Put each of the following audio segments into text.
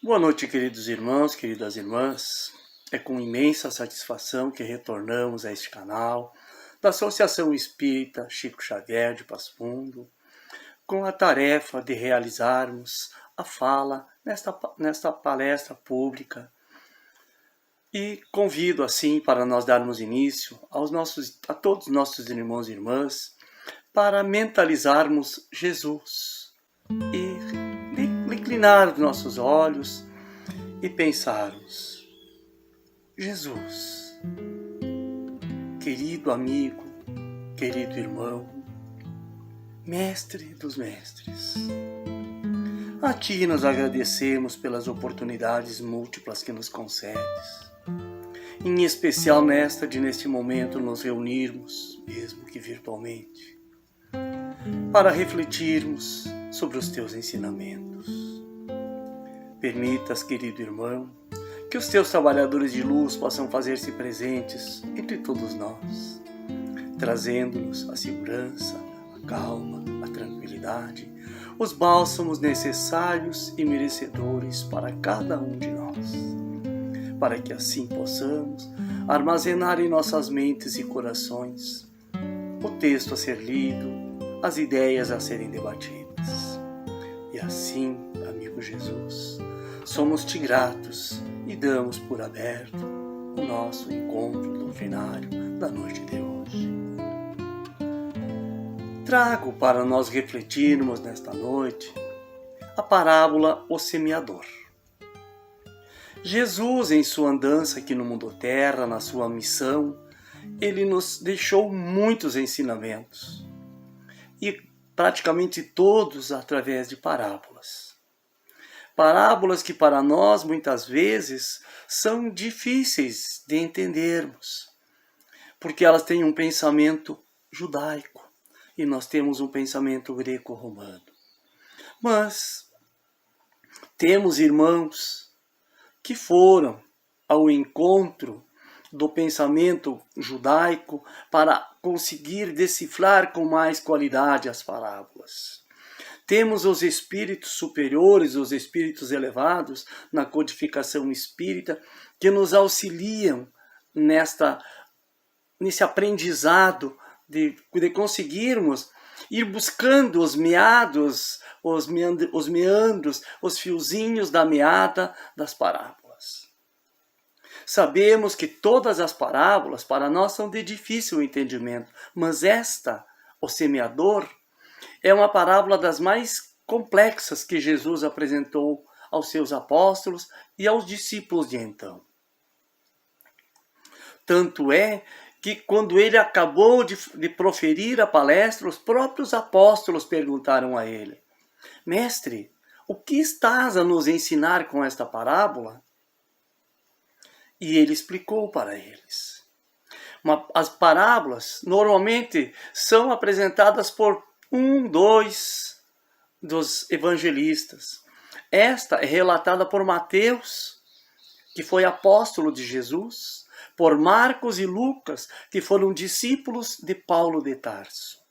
Boa noite, queridos irmãos, queridas irmãs. É com imensa satisfação que retornamos a este canal da Associação Espírita Chico Xavier de Passo Fundo, com a tarefa de realizarmos a fala nesta palestra pública. E convido, assim, para nós darmos início a todos os nossos irmãos e irmãs, para mentalizarmos Jesus e inclinar os nossos olhos e pensarmos: Jesus, querido amigo, querido irmão, mestre dos mestres, a Ti nós agradecemos pelas oportunidades múltiplas que nos concedes, em especial neste momento nos reunirmos, mesmo que virtualmente, para refletirmos sobre os Teus ensinamentos. Permitas, querido irmão, que os Teus trabalhadores de luz possam fazer-se presentes entre todos nós, trazendo-nos a segurança, a calma, a tranquilidade, os bálsamos necessários e merecedores para cada um de nós, para que assim possamos armazenar em nossas mentes e corações o texto a ser lido, as ideias a serem debatidas. E assim, amigo Jesus, somos-te gratos e damos por aberto o nosso encontro doutrinário da noite de hoje. Trago para nós refletirmos nesta noite a parábola O Semeador. Jesus, em sua andança aqui no mundo terra, na sua missão, ele nos deixou muitos ensinamentos, e praticamente todos através de parábolas. Parábolas que para nós, muitas vezes, são difíceis de entendermos, porque elas têm um pensamento judaico e nós temos um pensamento greco-romano. Mas temos irmãos que foram ao encontro do pensamento judaico para conseguir decifrar com mais qualidade as parábolas. Temos os espíritos superiores, os espíritos elevados na codificação espírita que nos auxiliam nesse aprendizado de conseguirmos ir buscando os meandros, os fiozinhos da meada das parábolas. Sabemos que todas as parábolas para nós são de difícil entendimento, mas esta, o semeador, é uma parábola das mais complexas que Jesus apresentou aos seus apóstolos e aos discípulos de então. Tanto é que quando ele acabou de proferir a palestra, os próprios apóstolos perguntaram a ele: Mestre, o que estás a nos ensinar com esta parábola? E ele explicou para eles. As parábolas normalmente são apresentadas por dois dos evangelistas. Esta é relatada por Mateus, que foi apóstolo de Jesus, por Marcos e Lucas, que foram discípulos de Paulo de Tarso.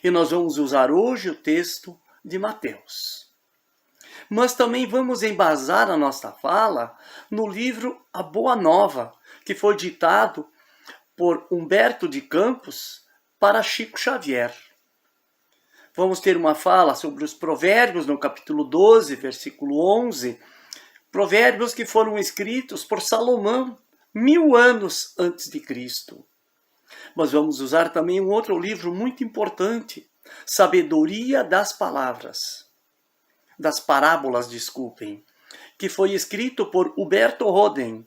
E nós vamos usar hoje o texto de Mateus. Mas também vamos embasar a nossa fala no livro A Boa Nova, que foi ditado por Humberto de Campos para Chico Xavier. Vamos ter uma fala sobre os provérbios no capítulo 12, versículo 11, provérbios que foram escritos por Salomão 1000 anos antes de Cristo. Mas vamos usar também um outro livro muito importante, Sabedoria das Parábolas, que foi escrito por Huberto Roden,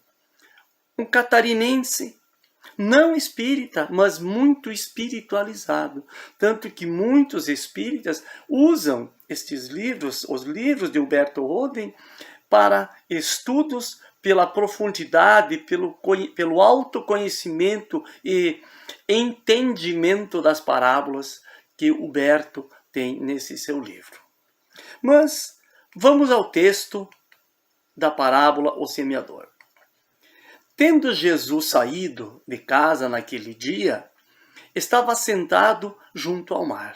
um catarinense, não espírita, mas muito espiritualizado. Tanto que muitos espíritas usam estes livros, os livros de Huberto Roden, para estudos pela profundidade, pelo autoconhecimento e entendimento das parábolas que Huberto tem nesse seu livro. Mas vamos ao texto da parábola O Semeador. Tendo Jesus saído de casa naquele dia, estava sentado junto ao mar.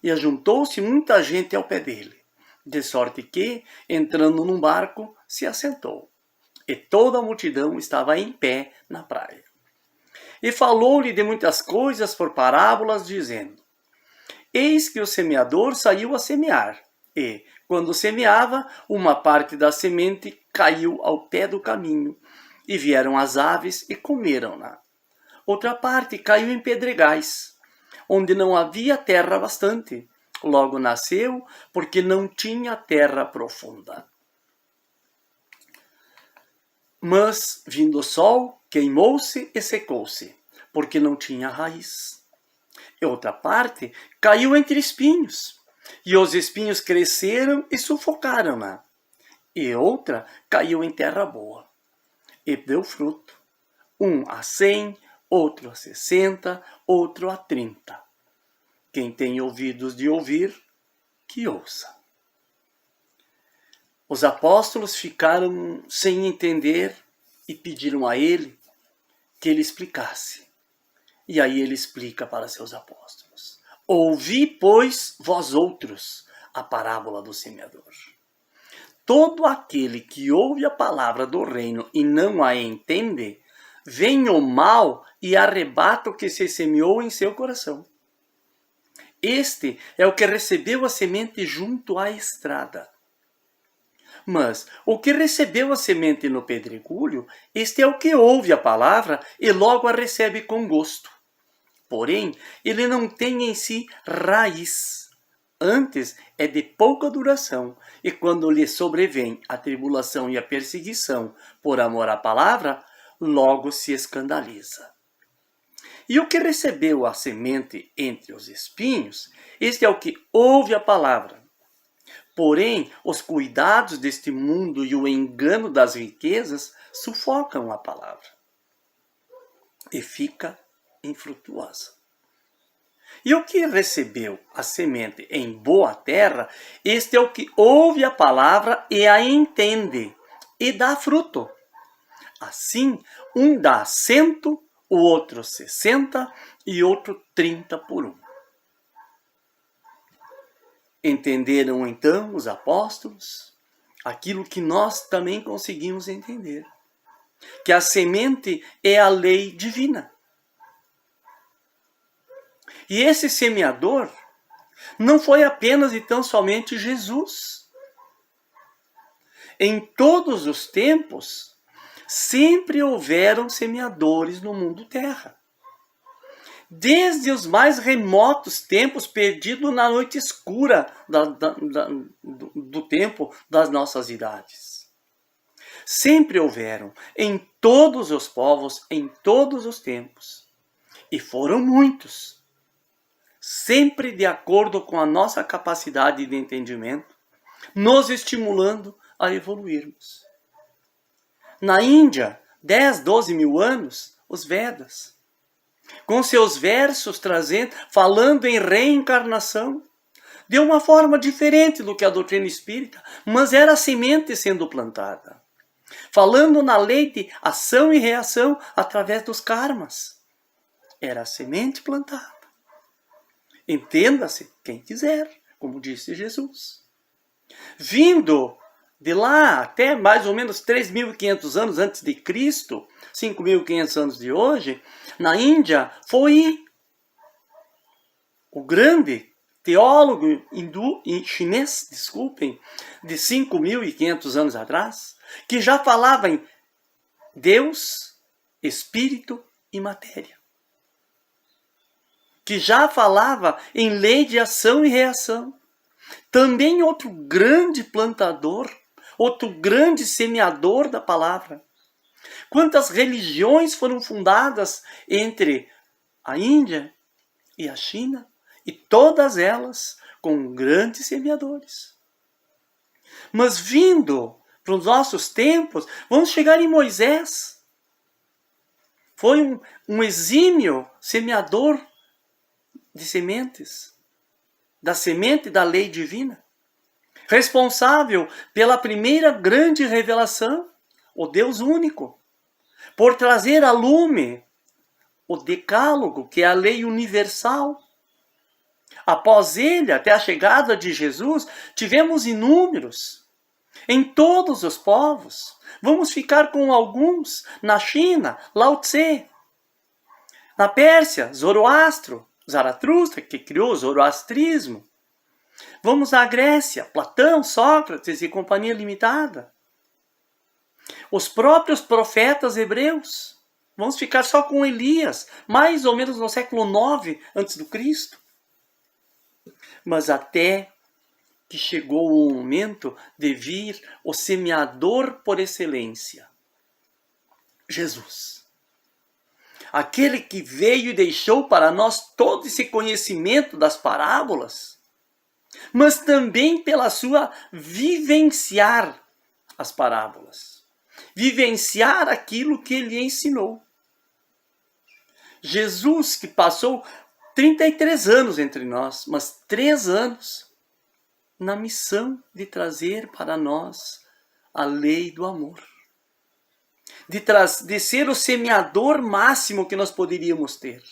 E ajuntou-se muita gente ao pé dele, de sorte que, entrando num barco, se assentou. E toda a multidão estava em pé na praia. E falou-lhe de muitas coisas por parábolas, dizendo: Eis que o semeador saiu a semear, e, quando semeava, uma parte da semente caiu ao pé do caminho, e vieram as aves e comeram-na. Outra parte caiu em pedregais, onde não havia terra bastante. Logo nasceu, porque não tinha terra profunda. Mas, vindo o sol, queimou-se e secou-se, porque não tinha raiz. E outra parte caiu entre espinhos, e os espinhos cresceram e sufocaram-na. E outra caiu em terra boa, e deu fruto, um a 100, outro a 60, outro a 30. Quem tem ouvidos de ouvir, que ouça. Os apóstolos ficaram sem entender e pediram a ele que ele explicasse. E aí ele explica para seus apóstolos: Ouvi, pois, vós outros, a parábola do semeador. Todo aquele que ouve a palavra do reino e não a entende, vem o mal e arrebata o que se semeou em seu coração. Este é o que recebeu a semente junto à estrada. Mas o que recebeu a semente no pedregulho, este é o que ouve a palavra e logo a recebe com gosto. Porém, ele não tem em si raiz. Antes é de pouca duração, e quando lhe sobrevém a tribulação e a perseguição por amor à palavra, logo se escandaliza. E o que recebeu a semente entre os espinhos, este é o que ouve a palavra. Porém, os cuidados deste mundo e o engano das riquezas sufocam a palavra e fica infrutuosa. E o que recebeu a semente em boa terra, este é o que ouve a palavra e a entende e dá fruto. Assim, um dá 100, o outro 60 e outro 30 por 1. Entenderam então os apóstolos aquilo que nós também conseguimos entender, que a semente é a lei divina. E esse semeador não foi apenas e tão somente Jesus. Em todos os tempos, sempre houveram semeadores no mundo terra. Desde os mais remotos tempos, perdidos na noite escura do tempo das nossas idades. Sempre houveram, em todos os povos, em todos os tempos. E foram muitos. Sempre de acordo com a nossa capacidade de entendimento, nos estimulando a evoluirmos. Na Índia, 10, 12 mil anos, os Vedas, com seus versos falando em reencarnação, de uma forma diferente do que a doutrina espírita, mas era a semente sendo plantada. Falando na lei de ação e reação através dos karmas. Era a semente plantada. Entenda-se quem quiser, como disse Jesus. Vindo de lá até mais ou menos 3.500 anos antes de Cristo, 5.500 anos de hoje, na Índia, foi o grande teólogo chinês, de 5.500 anos atrás, que já falava em Deus, Espírito e matéria. Que já falava em lei de ação e reação. Também outro grande plantador, outro grande semeador da palavra. Quantas religiões foram fundadas entre a Índia e a China, e todas elas com grandes semeadores. Mas vindo para os nossos tempos, vamos chegar em Moisés. Foi um exímio semeador de sementes, da semente da lei divina, responsável pela primeira grande revelação, o Deus único, por trazer a lume o decálogo, que é a lei universal, Após ele, até a chegada de Jesus, tivemos inúmeros em todos os povos. Vamos ficar com alguns na China, Lao Tse. Na Pérsia, Zoroastro, Zaratustra, que criou o zoroastrismo. Vamos à Grécia, Platão, Sócrates e companhia limitada. Os próprios profetas hebreus. Vamos ficar só com Elias, mais ou menos no século IX a.C. Mas até que chegou o momento de vir o semeador por excelência, Jesus. Aquele que veio e deixou para nós todo esse conhecimento das parábolas, mas também pela sua vivenciar as parábolas, vivenciar aquilo que ele ensinou. Jesus, que passou 33 anos entre nós, mas 3 anos na missão de trazer para nós a lei do amor. De ser o semeador máximo que nós poderíamos ter.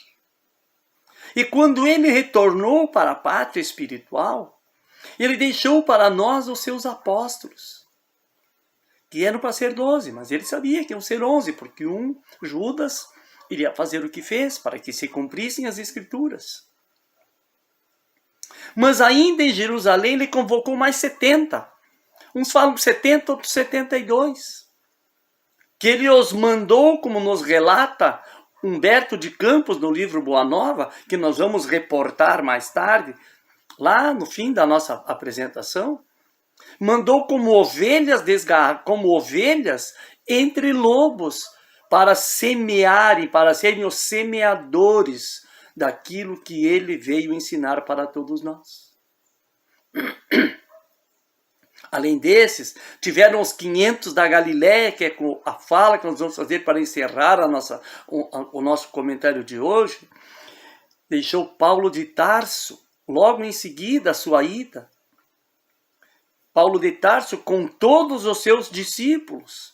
E quando ele retornou para a pátria espiritual, ele deixou para nós os seus apóstolos, que eram para ser 12, mas ele sabia que iam ser 11, porque Judas, iria fazer o que fez para que se cumprissem as escrituras. Mas ainda em Jerusalém ele convocou mais 70. Uns falam 70, outros 72. Que ele os mandou, como nos relata Humberto de Campos no livro Boa Nova, que nós vamos reportar mais tarde, lá no fim da nossa apresentação. Mandou como ovelhas entre lobos, para semearem, para serem os semeadores daquilo que ele veio ensinar para todos nós. Além desses, tiveram os 500 da Galiléia, que é a fala que nós vamos fazer para encerrar o nosso comentário de hoje. Deixou Paulo de Tarso, logo em seguida a sua ida. Paulo de Tarso com todos os seus discípulos.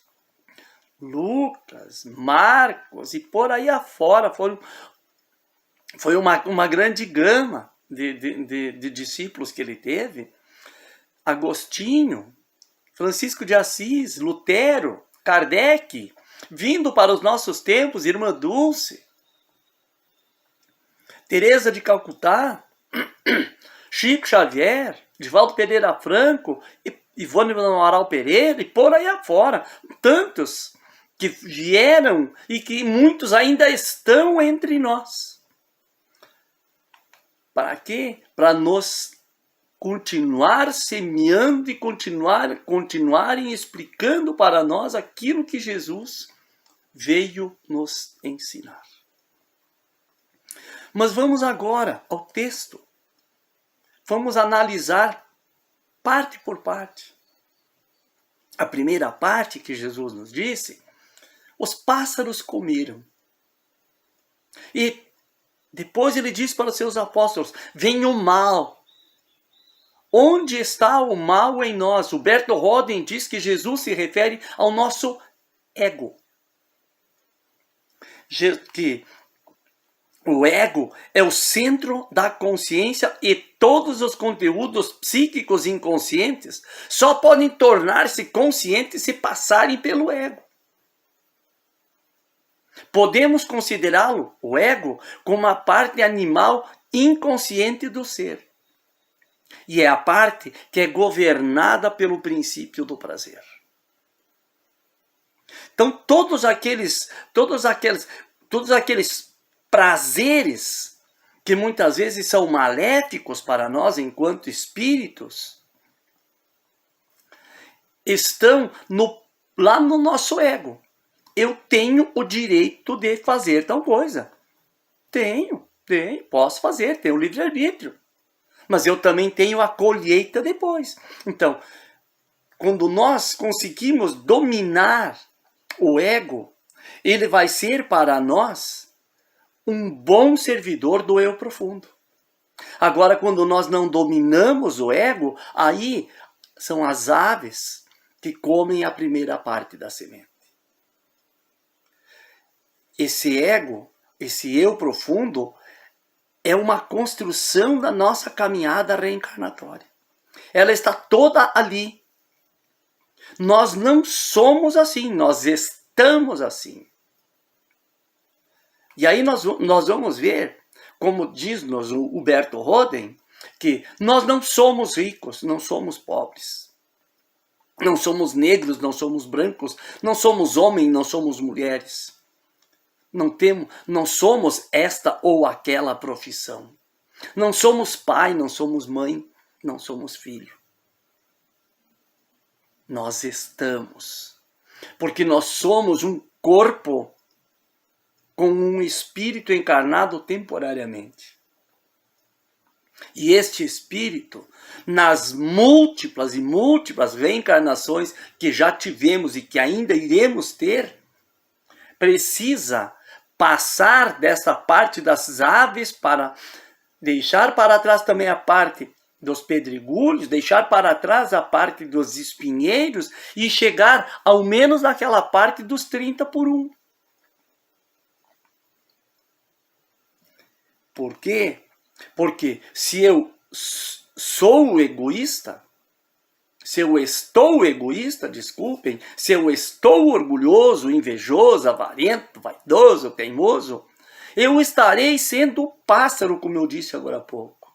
Lucas, Marcos e por aí afora. Foi uma grande gama de discípulos que ele teve. Agostinho, Francisco de Assis, Lutero, Kardec, vindo para os nossos tempos, Irmã Dulce, Teresa de Calcutá, Chico Xavier, Divaldo Pereira Franco, Ivone Amaral Pereira e por aí afora. Tantos que vieram e que muitos ainda estão entre nós. Para quê? Para nos continuar semeando e continuarem explicando para nós aquilo que Jesus veio nos ensinar. Mas vamos agora ao texto. Vamos analisar parte por parte. A primeira parte que Jesus nos disse: os pássaros comeram. E depois ele disse para os seus apóstolos: vem o mal. Onde está o mal em nós? Huberto Roden diz que Jesus se refere ao nosso ego. Que o ego é o centro da consciência e todos os conteúdos psíquicos inconscientes só podem tornar-se conscientes se passarem pelo ego. Podemos considerá-lo, o ego, como a parte animal inconsciente do ser. E é a parte que é governada pelo princípio do prazer. Então, todos aqueles prazeres que muitas vezes são maléficos para nós enquanto espíritos, estão lá no nosso ego. Eu tenho o direito de fazer tal coisa. Tenho, posso fazer, tenho livre-arbítrio. Mas eu também tenho a colheita depois. Então, quando nós conseguimos dominar o ego, ele vai ser para nós um bom servidor do eu profundo. Agora, quando nós não dominamos o ego, aí são as aves que comem a primeira parte da semente. Esse ego, esse eu profundo, é uma construção da nossa caminhada reencarnatória. Ela está toda ali. Nós não somos assim, nós estamos assim. E aí nós vamos ver, como diz-nos o Huberto Roden, que nós não somos ricos, não somos pobres. Não somos negros, não somos brancos, não somos homens, não somos mulheres. Não somos esta ou aquela profissão. Não somos pai, não somos mãe, não somos filho. Nós estamos. Porque nós somos um corpo com um espírito encarnado temporariamente. E este espírito, nas múltiplas e múltiplas reencarnações que já tivemos e que ainda iremos ter, precisa passar dessa parte das aves para deixar para trás também a parte dos pedregulhos, deixar para trás a parte dos espinheiros e chegar ao menos naquela parte dos 30 por 1. Por quê? Porque se eu sou egoísta, se eu estou egoísta, desculpem, se eu estou orgulhoso, invejoso, avarento, vaidoso, teimoso, eu estarei sendo o pássaro, como eu disse agora há pouco,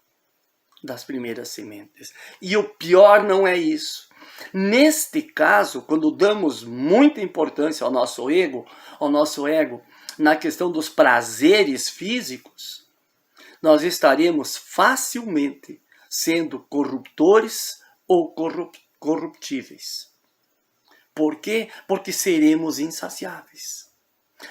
das primeiras sementes. E o pior não é isso. Neste caso, quando damos muita importância ao nosso ego, na questão dos prazeres físicos, nós estaremos facilmente sendo corruptores ou corruptíveis. Por quê? Porque seremos insaciáveis.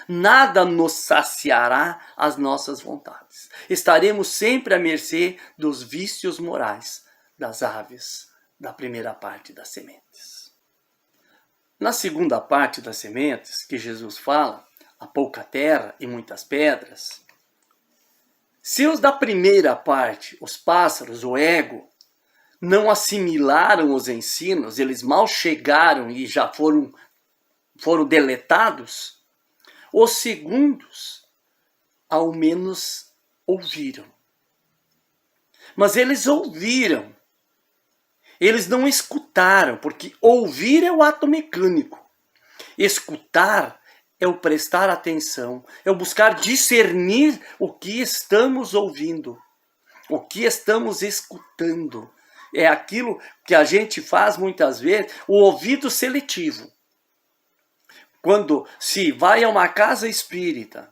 Nada nos saciará as nossas vontades. Estaremos sempre à mercê dos vícios morais das aves da primeira parte das sementes. Na segunda parte das sementes, que Jesus fala, a pouca terra e muitas pedras, se os da primeira parte, os pássaros, o ego, não assimilaram os ensinos, eles mal chegaram e já foram deletados, os segundos, ao menos, ouviram. Mas eles ouviram. Eles não escutaram, porque ouvir é o ato mecânico. Escutar é o prestar atenção, é o buscar discernir o que estamos ouvindo, o que estamos escutando. É aquilo que a gente faz muitas vezes, o ouvido seletivo. Quando se vai a uma casa espírita,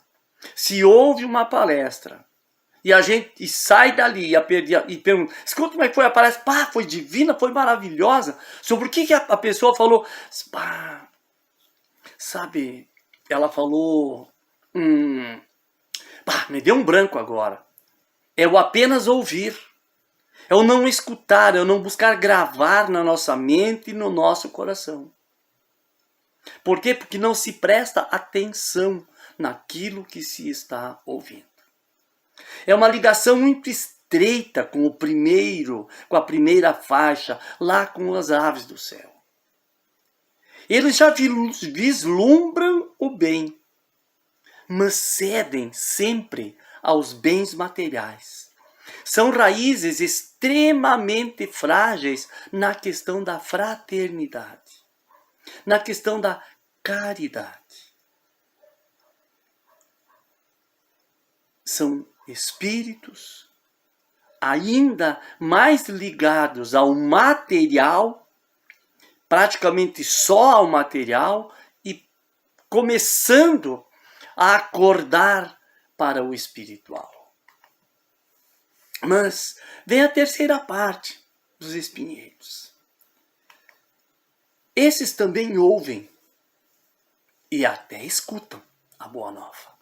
se ouve uma palestra, e a gente sai dali e pergunta, escuta como é que foi a palestra? Pá, foi divina, foi maravilhosa. Sobre o que a pessoa falou? Pá, sabe, ela falou, pá, me deu um branco agora. É o apenas ouvir. É o não escutar, é o não buscar gravar na nossa mente e no nosso coração. Por quê? Porque não se presta atenção naquilo que se está ouvindo. É uma ligação muito estreita com a primeira faixa, lá com as aves do céu. Eles já vislumbram o bem, mas cedem sempre aos bens materiais. São raízes extremamente frágeis na questão da fraternidade, na questão da caridade. São espíritos ainda mais ligados ao material, praticamente só ao material, e começando a acordar para o espiritual. Mas vem a terceira parte dos espinheiros. Esses também ouvem e até escutam a boa nova.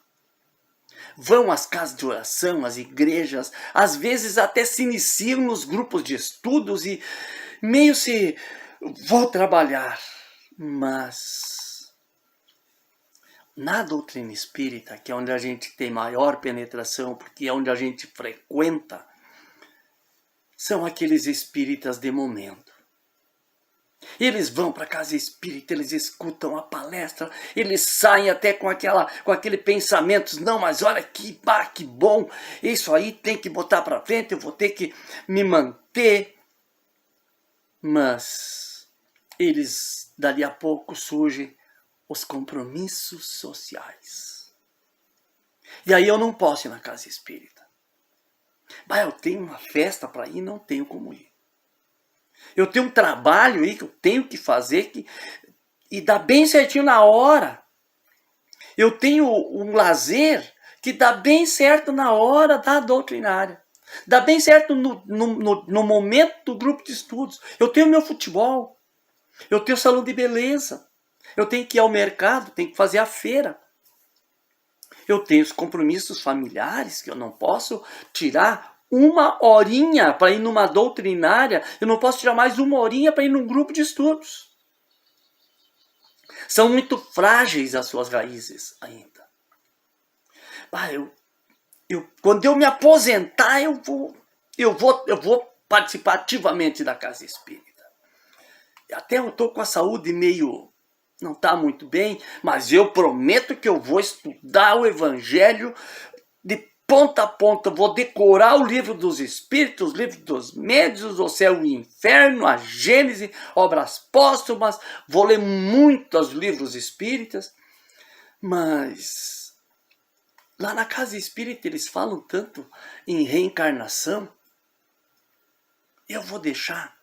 Vão às casas de oração, às igrejas, às vezes até se iniciam nos grupos de estudos e meio se vou trabalhar, mas na doutrina espírita, que é onde a gente tem maior penetração, porque é onde a gente frequenta, são aqueles espíritas de momento. Eles vão para a casa espírita, eles escutam a palestra, eles saem até com aquele pensamento, não, mas olha que bom, isso aí tem que botar para frente, eu vou ter que me manter. Mas eles, dali a pouco, surgem os compromissos sociais. E aí eu não posso ir na casa espírita. Bah, eu tenho uma festa para ir, não tenho como ir. Eu tenho um trabalho aí que eu tenho que fazer e dá bem certinho na hora. Eu tenho um lazer que dá bem certo na hora da doutrinária. Dá bem certo no momento do grupo de estudos. Eu tenho meu futebol. Eu tenho salão de beleza. Eu tenho que ir ao mercado, tenho que fazer a feira. Eu tenho os compromissos familiares que eu não posso tirar uma horinha para ir numa doutrinária. Eu não posso tirar mais uma horinha para ir num grupo de estudos. São muito frágeis as suas raízes ainda. Quando eu me aposentar, eu vou participar ativamente da casa espírita. Até eu estou com a saúde meio... não está muito bem, mas eu prometo que eu vou estudar o Evangelho de ponta a ponta. Eu vou decorar o livro dos Espíritos, o livro dos Médiuns, o Céu e o Inferno, a Gênese, obras póstumas. Vou ler muitos livros espíritas, mas lá na casa espírita eles falam tanto em reencarnação. Eu vou deixar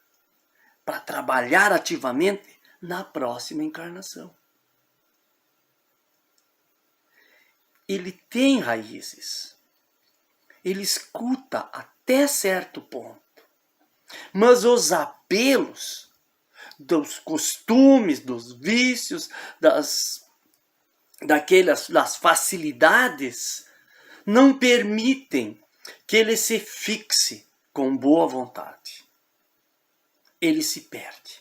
para trabalhar ativamente na próxima encarnação. Ele tem raízes. Ele escuta até certo ponto. Mas os apelos dos costumes, dos vícios, das facilidades, não permitem que ele se fixe com boa vontade. Ele se perde.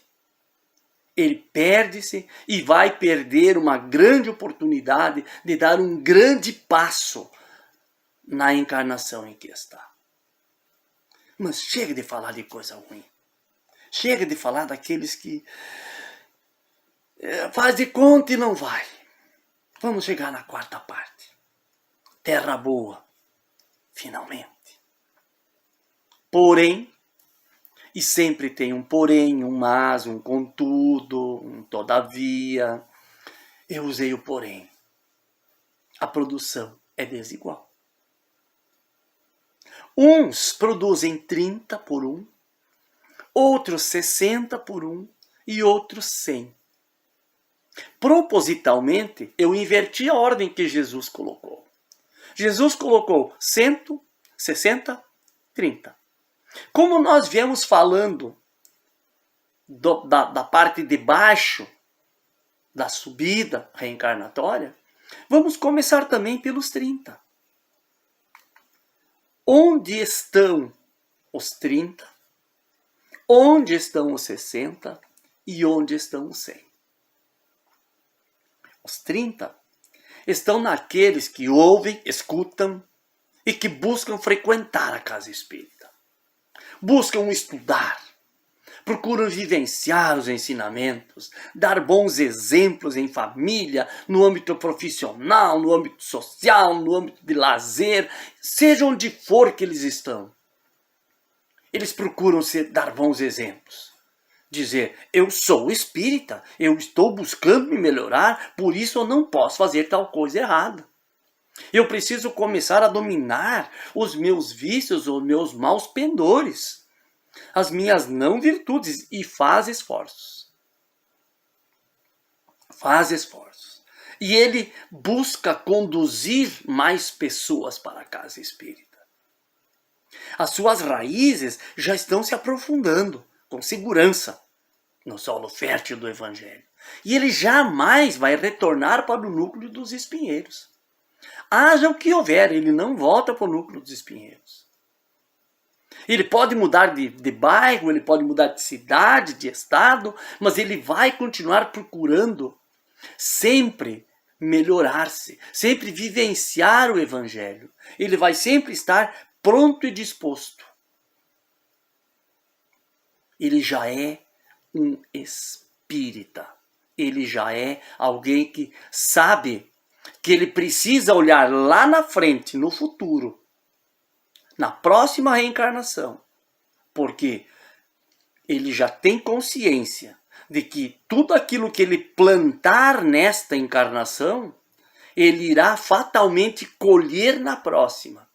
Ele perde-se e vai perder uma grande oportunidade de dar um grande passo na encarnação em que está. Mas chega de falar de coisa ruim. Chega de falar daqueles que faz de conta e não vai. Vamos chegar na quarta parte. Terra boa, finalmente. Porém, e sempre tem um porém, um mas, um contudo, um todavia. Eu usei o porém. A produção é desigual. Uns produzem 30 por 1, outros 60 por 1 e outros 100. Propositalmente, eu inverti a ordem que Jesus colocou. Jesus colocou 160, 30. Como nós viemos falando da parte de baixo da subida reencarnatória, vamos começar também pelos 30. Onde estão os 30? Onde estão os 60? E onde estão os 100? Os 30 estão naqueles que ouvem, escutam e que buscam frequentar a casa espírita. Buscam estudar, procuram vivenciar os ensinamentos, dar bons exemplos em família, no âmbito profissional, no âmbito social, no âmbito de lazer, seja onde for que eles estão. Eles procuram dar bons exemplos. Dizer, eu sou espírita, eu estou buscando me melhorar, por isso eu não posso fazer tal coisa errada. Eu preciso começar a dominar os meus vícios, os meus maus pendores, as minhas não virtudes, e faz esforços. Faz esforços. E ele busca conduzir mais pessoas para a casa espírita. As suas raízes já estão se aprofundando com segurança no solo fértil do Evangelho. E ele jamais vai retornar para o núcleo dos espinheiros. Haja o que houver, ele não volta para o núcleo dos espinheiros. Ele pode mudar de bairro, ele pode mudar de cidade, de estado, mas ele vai continuar procurando sempre melhorar-se, sempre vivenciar o Evangelho. Ele vai sempre estar pronto e disposto. Ele já é um espírita. Ele já é alguém que sabe que ele precisa olhar lá na frente, no futuro, na próxima reencarnação, porque ele já tem consciência de que tudo aquilo que ele plantar nesta encarnação, ele irá fatalmente colher na próxima.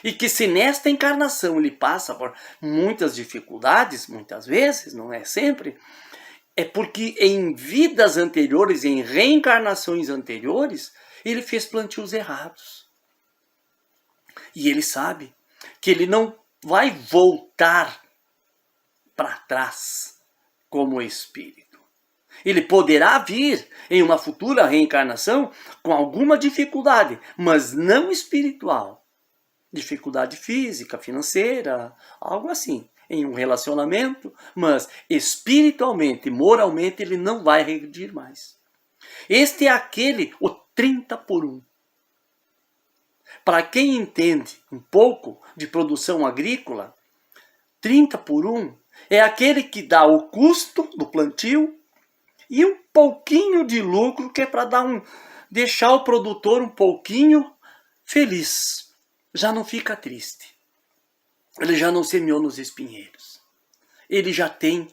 E que se nesta encarnação ele passa por muitas dificuldades, muitas vezes, não é sempre, é porque em vidas anteriores, em reencarnações anteriores, ele fez plantios errados. E ele sabe que ele não vai voltar para trás como espírito. Ele poderá vir em uma futura reencarnação com alguma dificuldade, mas não espiritual. Dificuldade física, financeira, algo assim, em um relacionamento, mas espiritualmente, moralmente, ele não vai regredir mais. Este é aquele, o 30 por 1. Para quem entende um pouco de produção agrícola, 30 por 1 é aquele que dá o custo do plantio e um pouquinho de lucro, que é para deixar o produtor um pouquinho feliz. Já não fica triste. Ele já não semeou nos espinheiros. Ele já tem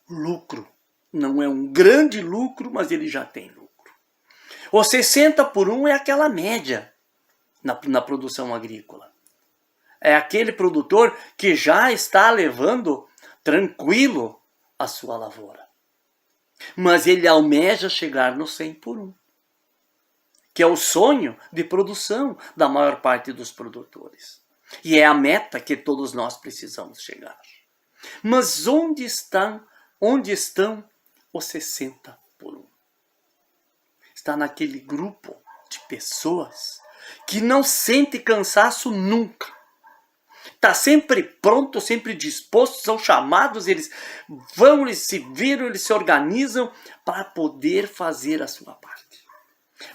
lucro. Não é um grande lucro, mas ele já tem lucro. O 60 por 1 é aquela média na produção agrícola. É aquele produtor que já está levando tranquilo a sua lavoura. Mas ele almeja chegar no 100 por 1. Que é o sonho de produção da maior parte dos produtores. E é a meta que todos nós precisamos chegar. Mas onde estão os 60 por 1? Está naquele grupo de pessoas que não sente cansaço nunca. Está sempre pronto, sempre disposto, são chamados, eles vão, eles se viram, eles se organizam para poder fazer a sua parte.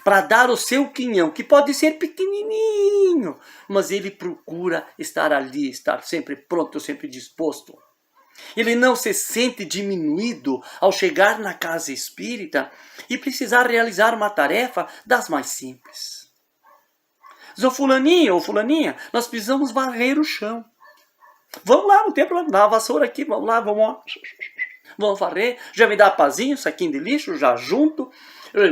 Para dar o seu quinhão, que pode ser pequenininho, mas ele procura estar ali, estar sempre pronto, sempre disposto. Ele não se sente diminuído ao chegar na casa espírita e precisar realizar uma tarefa das mais simples. Zô fulaninho ou fulaninha, nós precisamos varrer o chão. Vamos lá, não tem problema, dá a vassoura aqui, vamos lá, vamos varrer. Já me dá pazinho, saquinho de lixo, já junto.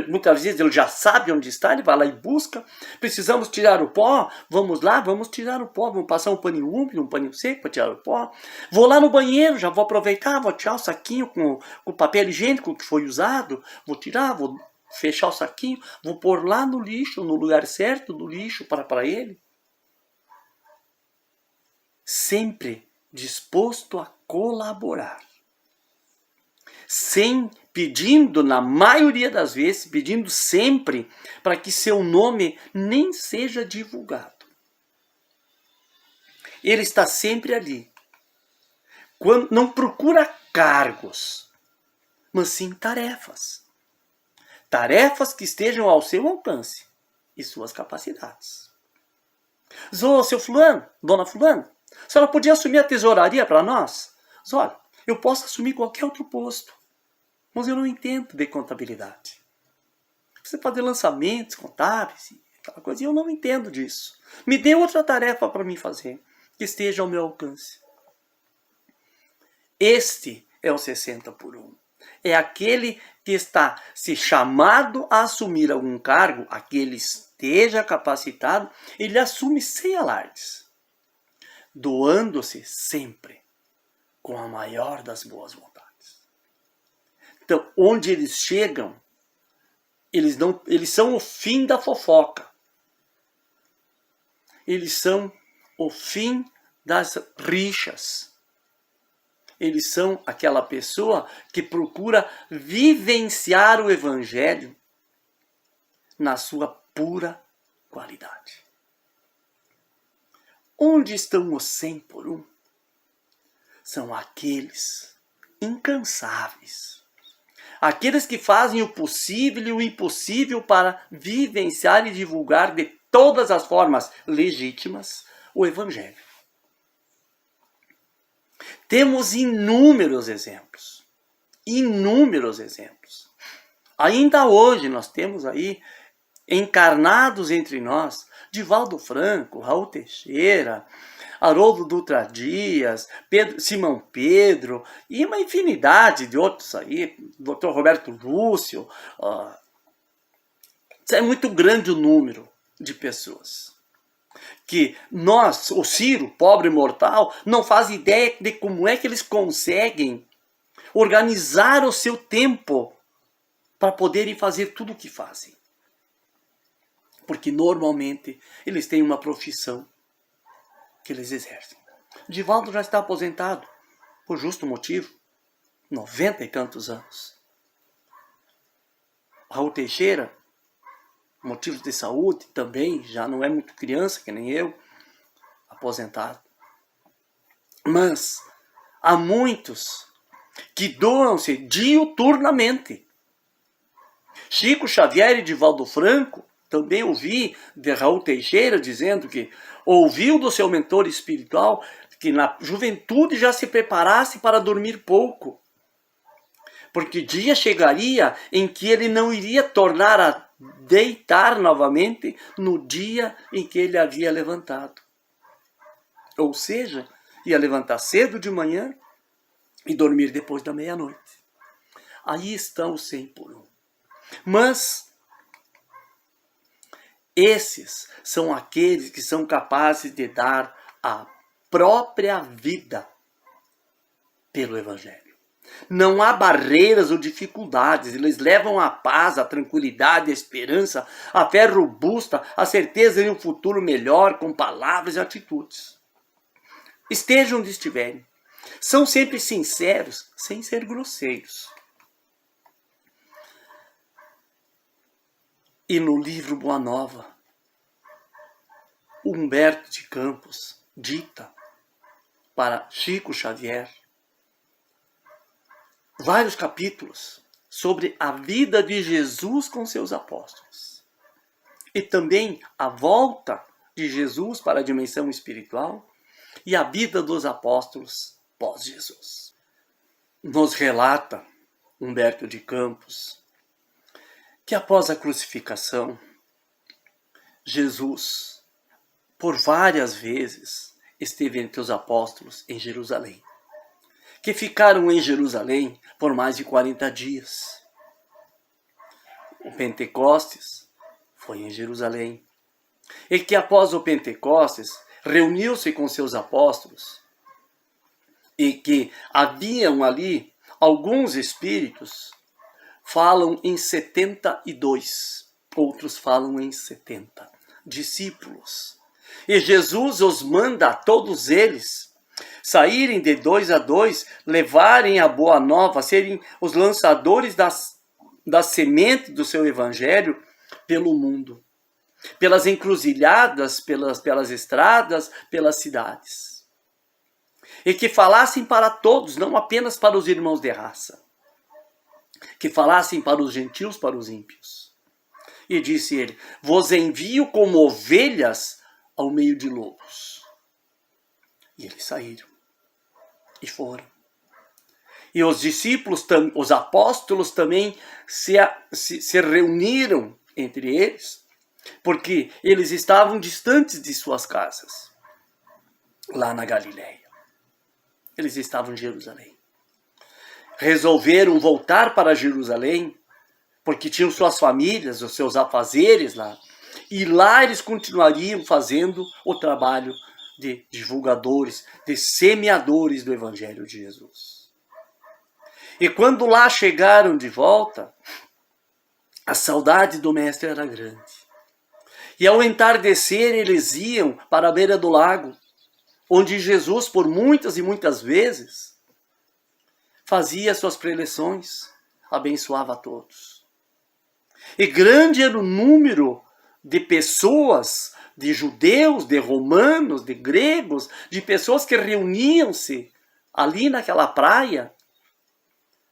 Muitas vezes ele já sabe onde está, ele vai lá e busca. Precisamos tirar o pó, vamos lá, vamos tirar o pó. Vamos passar um paninho úmido, um paninho seco para tirar o pó. Vou lá no banheiro, já vou aproveitar, vou tirar o saquinho com o papel higiênico que foi usado. Vou tirar, vou fechar o saquinho, vou pôr lá no lixo, no lugar certo do lixo para ele. Sempre disposto a colaborar. Pedindo, na maioria das vezes, pedindo sempre para que seu nome nem seja divulgado. Ele está sempre ali. Não procura cargos, mas sim tarefas. Tarefas que estejam ao seu alcance e suas capacidades. Seu fulano, dona fulano, a senhora podia assumir a tesouraria para nós? Olha, eu posso assumir qualquer outro posto, mas eu não entendo de contabilidade. Você fazer lançamentos contábeis, aquela coisa, e eu não entendo disso. Me dê outra tarefa para mim fazer, que esteja ao meu alcance. Este é o 60 por 1. É aquele que está se chamado a assumir algum cargo, aquele esteja capacitado, ele assume sem alardes, doando-se sempre com a maior das boas vontades. Então, onde eles chegam, eles são o fim da fofoca. Eles são o fim das rixas. Eles são aquela pessoa que procura vivenciar o Evangelho na sua pura qualidade. Onde estão os 100 por 1? São aqueles incansáveis. Aqueles que fazem o possível e o impossível para vivenciar e divulgar de todas as formas legítimas o Evangelho. Temos inúmeros exemplos. inúmeros exemplos. Ainda hoje nós temos aí encarnados entre nós Divaldo Franco, Raul Teixeira, Haroldo Dutra Dias, Simão Pedro e uma infinidade de outros aí, Dr. Roberto Lúcio. É muito grande o número de pessoas que nós, o Ciro, pobre mortal, não faz ideia de como é que eles conseguem organizar o seu tempo para poderem fazer tudo o que fazem. Porque normalmente eles têm uma profissão que eles exercem. Divaldo já está aposentado, por justo motivo, 90 e tantos anos. Raul Teixeira, motivos de saúde também, já não é muito criança, que nem eu, aposentado. Mas há muitos que doam-se diuturnamente. Chico Xavier e Divaldo Franco, também ouvi de Raul Teixeira dizendo que ouviu do seu mentor espiritual que na juventude já se preparasse para dormir pouco. Porque dia chegaria em que ele não iria tornar a deitar novamente no dia em que ele havia levantado. Ou seja, ia levantar cedo de manhã e dormir depois da meia-noite. Aí estão os 100 por 1. Mas esses são aqueles que são capazes de dar a própria vida pelo Evangelho. Não há barreiras ou dificuldades, eles levam a paz, a tranquilidade, a esperança, a fé robusta, a certeza de um futuro melhor com palavras e atitudes. Estejam onde estiverem. São sempre sinceros, sem ser grosseiros. E no livro Boa Nova, Humberto de Campos dita para Chico Xavier vários capítulos sobre a vida de Jesus com seus apóstolos. E também a volta de Jesus para a dimensão espiritual e a vida dos apóstolos pós-Jesus. Nos relata Humberto de Campos que após a crucificação, Jesus, por várias vezes, esteve entre os apóstolos em Jerusalém, que ficaram em Jerusalém por mais de 40 dias. O Pentecostes foi em Jerusalém. E que após o Pentecostes, reuniu-se com seus apóstolos e que haviam ali alguns espíritos, falam em 72, outros falam em 70 discípulos. E Jesus os manda a todos eles saírem de 2 a 2, levarem a boa nova, serem os lançadores da semente do seu evangelho pelo mundo, pelas encruzilhadas, pelas estradas, pelas cidades. E que falassem para todos, não apenas para os irmãos de raça, que falassem para os gentios, para os ímpios. E disse ele: vos envio como ovelhas ao meio de lobos. E eles saíram e foram. E os discípulos, os apóstolos também se reuniram entre eles, porque eles estavam distantes de suas casas, lá na Galileia. Eles estavam em Jerusalém. Resolveram voltar para Jerusalém, porque tinham suas famílias, os seus afazeres lá. E lá eles continuariam fazendo o trabalho de divulgadores, de semeadores do Evangelho de Jesus. E quando lá chegaram de volta, a saudade do Mestre era grande. E ao entardecer eles iam para a beira do lago, onde Jesus, por muitas e muitas vezes, fazia suas preleções, abençoava a todos. E grande era o número de pessoas, de judeus, de romanos, de gregos, de pessoas que reuniam-se ali naquela praia,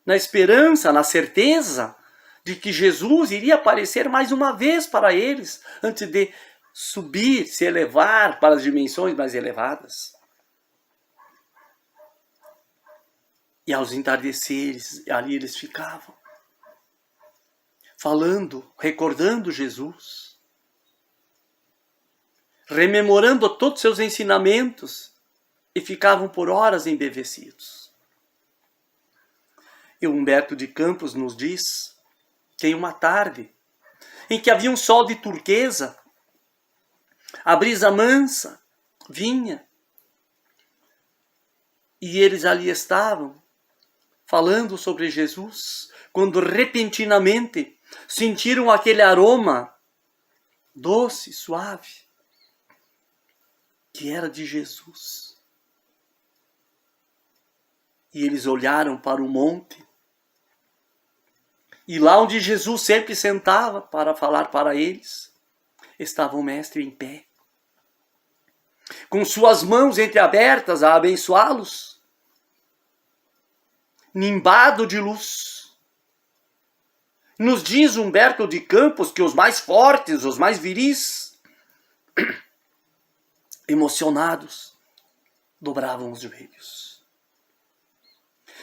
na esperança, na certeza de que Jesus iria aparecer mais uma vez para eles, antes de subir, se elevar para as dimensões mais elevadas. E aos entardeceres, ali eles ficavam, falando, recordando Jesus, rememorando todos os seus ensinamentos, e ficavam por horas embevecidos. E Humberto de Campos nos diz que em uma tarde, em que havia um sol de turquesa, a brisa mansa vinha, e eles ali estavam, falando sobre Jesus, quando repentinamente sentiram aquele aroma doce, suave, que era de Jesus. E eles olharam para o monte, e lá onde Jesus sempre sentava para falar para eles, estava o Mestre em pé, com suas mãos entreabertas a abençoá-los, nimbado de luz. Nos diz Humberto de Campos que os mais fortes, os mais viris, emocionados, dobravam os joelhos.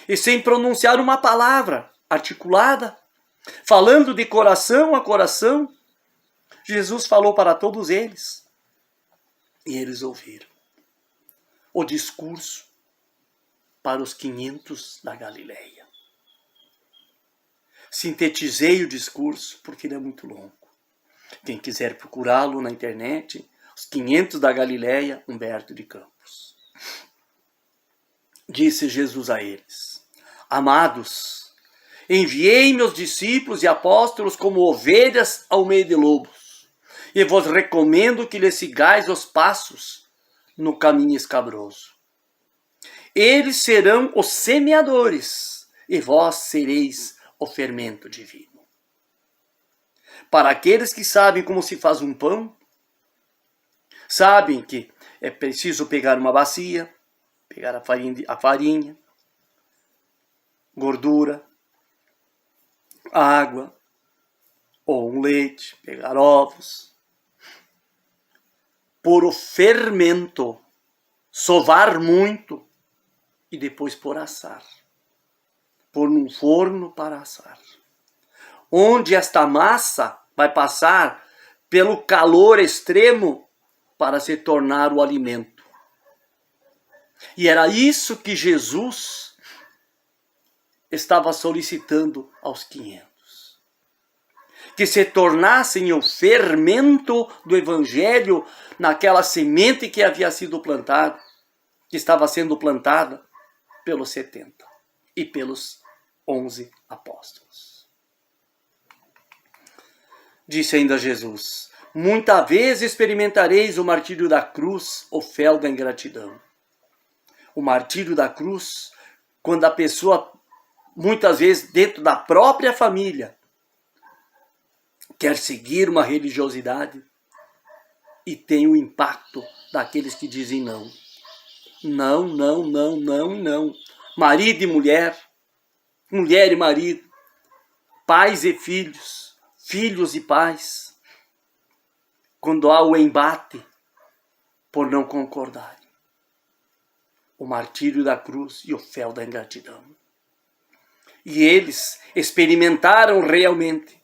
E sem pronunciar uma palavra articulada, falando de coração a coração, Jesus falou para todos eles. E eles ouviram o discurso para os 500 da Galileia. Sintetizei o discurso porque ele é muito longo. Quem quiser procurá-lo na internet, os 500 da Galileia, Humberto de Campos. Disse Jesus a eles: amados, enviei meus discípulos e apóstolos como ovelhas ao meio de lobos, e vos recomendo que lhes sigais os passos no caminho escabroso. Eles serão os semeadores, e vós sereis o fermento divino. Para aqueles que sabem como se faz um pão, sabem que é preciso pegar uma bacia, pegar a farinha, gordura, água, ou um leite, pegar ovos, pôr o fermento, sovar muito, e depois pôr assar. Pôr num forno para assar. Onde esta massa vai passar pelo calor extremo para se tornar o alimento. E era isso que Jesus estava solicitando aos 500. Que se tornassem o fermento do Evangelho naquela semente que havia sido plantada, que estava sendo plantada pelos 70 e pelos 11 apóstolos. Disse ainda Jesus: muita vez experimentareis o martírio da cruz, o fel da ingratidão. O martírio da cruz, quando a pessoa, muitas vezes dentro da própria família, quer seguir uma religiosidade e tem o impacto daqueles que dizem não. Não, não, não, não e não. Marido e mulher, mulher e marido, pais e filhos, filhos e pais, quando há o embate por não concordarem. O martírio da cruz e o fel da ingratidão. E eles experimentaram realmente,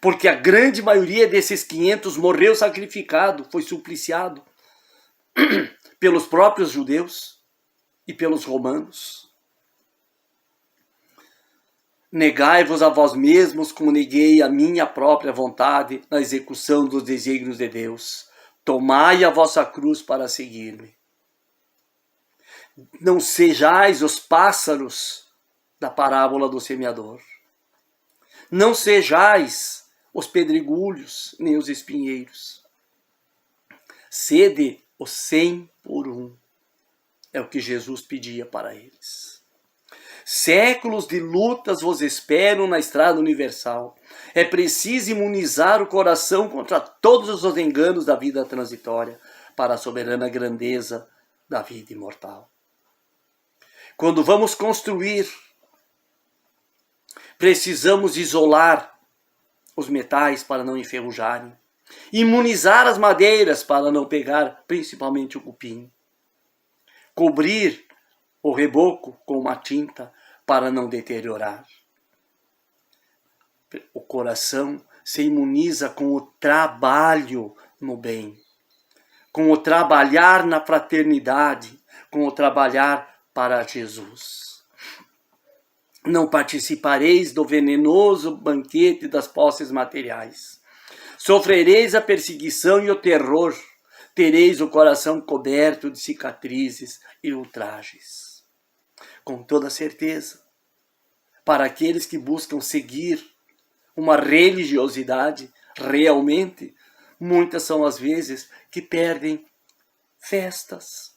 porque a grande maioria desses 500 morreu sacrificado, foi supliciado pelos próprios judeus e pelos romanos. Negai-vos a vós mesmos como neguei a minha própria vontade na execução dos desígnios de Deus. Tomai a vossa cruz para seguir-me. Não sejais os pássaros da parábola do semeador. Não sejais os pedregulhos nem os espinheiros. Sede o 100 por 1. É o que Jesus pedia para eles. Séculos de lutas vos esperam na estrada universal. É preciso imunizar o coração contra todos os enganos da vida transitória para a soberana grandeza da vida imortal. Quando vamos construir, precisamos isolar os metais para não enferrujarem, imunizar as madeiras para não pegar principalmente o cupim, cobrir o reboco com uma tinta para não deteriorar. O coração se imuniza com o trabalho no bem, com o trabalhar na fraternidade, com o trabalhar para Jesus. Não participareis do venenoso banquete das posses materiais. Sofrereis a perseguição e o terror. Tereis o coração coberto de cicatrizes e ultrajes. Com toda certeza, para aqueles que buscam seguir uma religiosidade realmente, muitas são as vezes que perdem festas,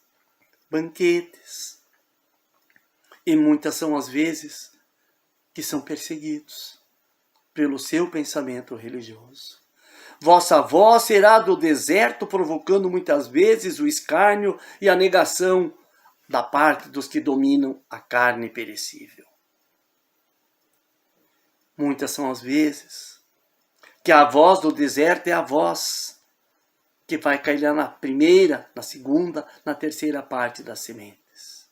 banquetes. E muitas são as vezes que são perseguidos pelo seu pensamento religioso. Vossa voz será do deserto, provocando muitas vezes o escárnio e a negação da parte dos que dominam a carne perecível. Muitas são as vezes que a voz do deserto é a voz que vai cair lá na primeira, na segunda, na terceira parte das sementes.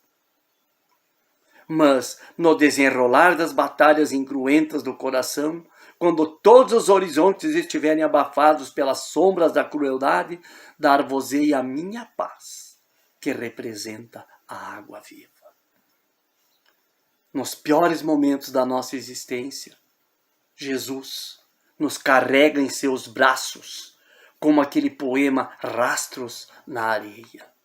Mas no desenrolar das batalhas incruentas do coração, quando todos os horizontes estiverem abafados pelas sombras da crueldade, dar-vos-ei a minha paz, que representa a água viva. Nos piores momentos da nossa existência, Jesus nos carrega em seus braços, como aquele poema Rastros na Areia.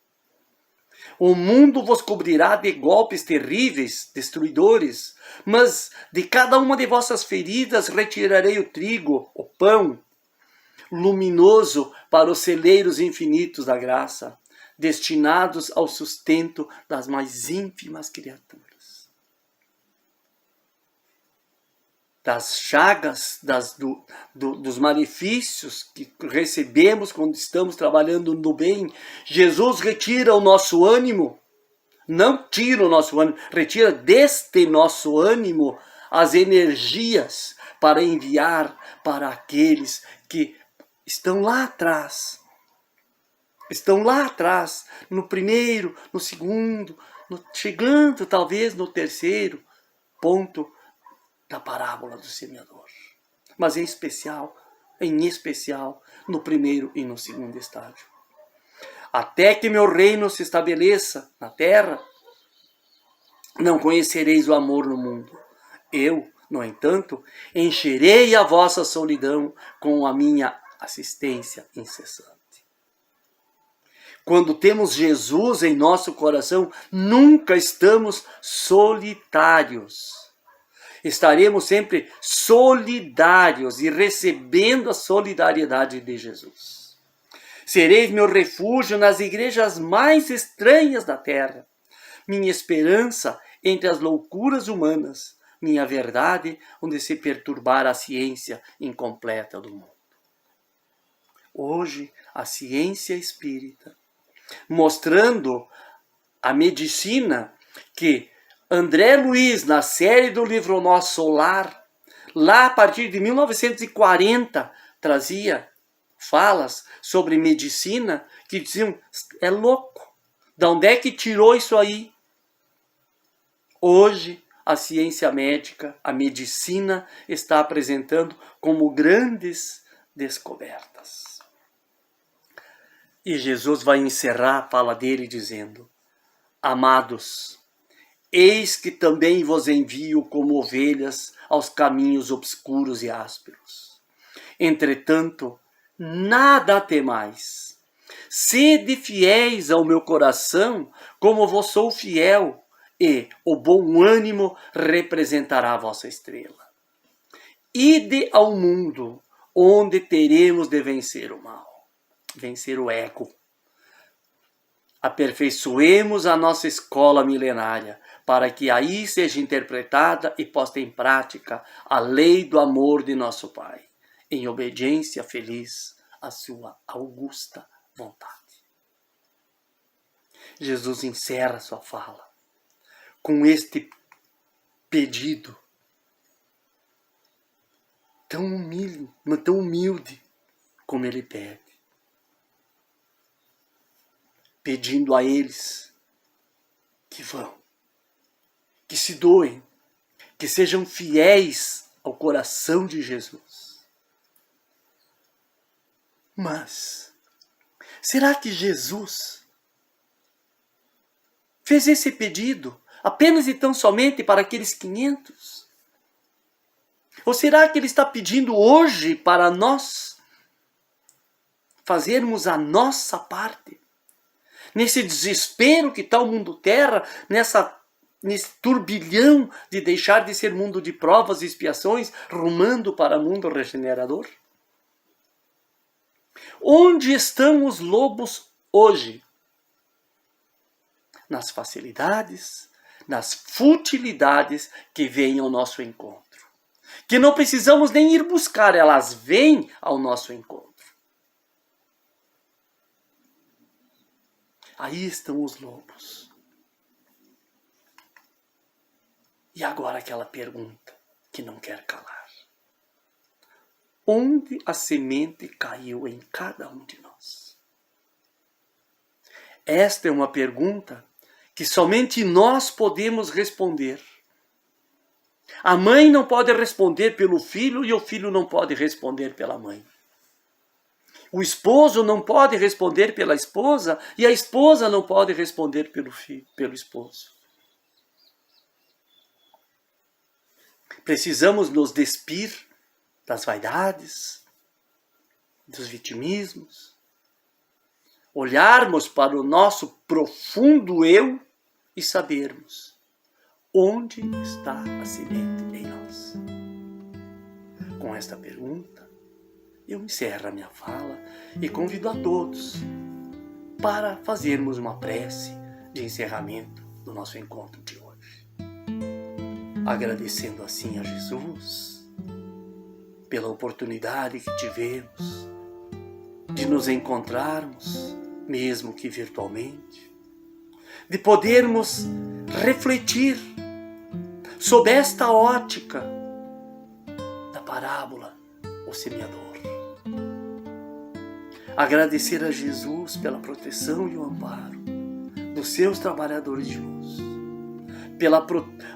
O mundo vos cobrirá de golpes terríveis, destruidores, mas de cada uma de vossas feridas retirarei o trigo, o pão, luminoso para os celeiros infinitos da graça, destinados ao sustento das mais ínfimas criaturas. Das chagas, dos malefícios que recebemos quando estamos trabalhando no bem, Jesus retira o nosso ânimo, não tira o nosso ânimo, retira deste nosso ânimo as energias para enviar para aqueles que estão lá atrás, no primeiro, no segundo, chegando talvez no terceiro ponto da parábola do semeador, mas em especial no primeiro e no segundo estágio. Até que meu reino se estabeleça na terra, não conhecereis o amor no mundo. Eu, no entanto, encherei a vossa solidão com a minha assistência incessante. Quando temos Jesus em nosso coração, nunca estamos solitários. Estaremos sempre solidários e recebendo a solidariedade de Jesus. Sereis meu refúgio nas igrejas mais estranhas da terra, minha esperança entre as loucuras humanas, minha verdade onde se perturbar a ciência incompleta do mundo. Hoje, a ciência espírita, mostrando a medicina que André Luiz, na série do livro Nosso Solar, lá a partir de 1940, trazia falas sobre medicina que diziam, é louco, de onde é que tirou isso aí? Hoje, a ciência médica, a medicina, está apresentando como grandes descobertas. E Jesus vai encerrar a fala dele dizendo, amados, eis que também vos envio como ovelhas aos caminhos obscuros e ásperos. Entretanto, nada temais. Sede fiéis ao meu coração, como vos sou fiel, e o bom ânimo representará a vossa estrela. Ide ao mundo, onde teremos de vencer o mal, vencer o ego. Aperfeiçoemos a nossa escola milenária, para que aí seja interpretada e posta em prática a lei do amor de nosso Pai, em obediência feliz à sua augusta vontade. Jesus encerra sua fala com este pedido tão humilde como ele pede, pedindo a eles que vão, que se doem, que sejam fiéis ao coração de Jesus. Mas, será que Jesus fez esse pedido apenas e tão somente para aqueles 500? Ou será que Ele está pedindo hoje para nós fazermos a nossa parte? Nesse desespero que está o mundo terra, nesse turbilhão de deixar de ser mundo de provas e expiações, rumando para mundo regenerador? Onde estão os lobos hoje? Nas facilidades, nas futilidades que vêm ao nosso encontro. Que não precisamos nem ir buscar, elas vêm ao nosso encontro. Aí estão os lobos. E agora aquela pergunta que não quer calar. Onde a semente caiu em cada um de nós? Esta é uma pergunta que somente nós podemos responder. A mãe não pode responder pelo filho e o filho não pode responder pela mãe. O esposo não pode responder pela esposa e a esposa não pode responder pelo esposo. Precisamos nos despir das vaidades, dos vitimismos, olharmos para o nosso profundo eu e sabermos onde está a semente em nós. Com esta pergunta, eu encerro a minha fala e convido a todos para fazermos uma prece de encerramento do nosso encontro de hoje. Agradecendo assim a Jesus pela oportunidade que tivemos de nos encontrarmos, mesmo que virtualmente, de podermos refletir sob esta ótica da parábola O Semeador. Agradecer a Jesus pela proteção e o amparo dos seus trabalhadores de luz.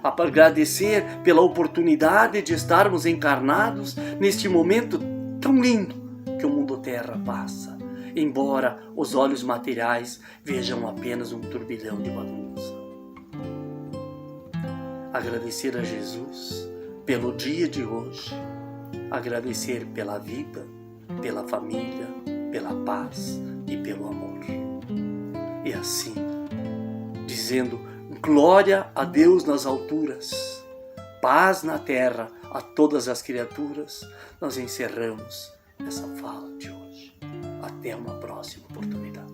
Agradecer pela oportunidade de estarmos encarnados neste momento tão lindo que o mundo terra passa, embora os olhos materiais vejam apenas um turbilhão de bagunça. Agradecer a Jesus pelo dia de hoje, agradecer pela vida, pela família, pela paz e pelo amor. E assim, dizendo glória a Deus nas alturas, paz na terra a todas as criaturas, nós encerramos essa fala de hoje. Até uma próxima oportunidade.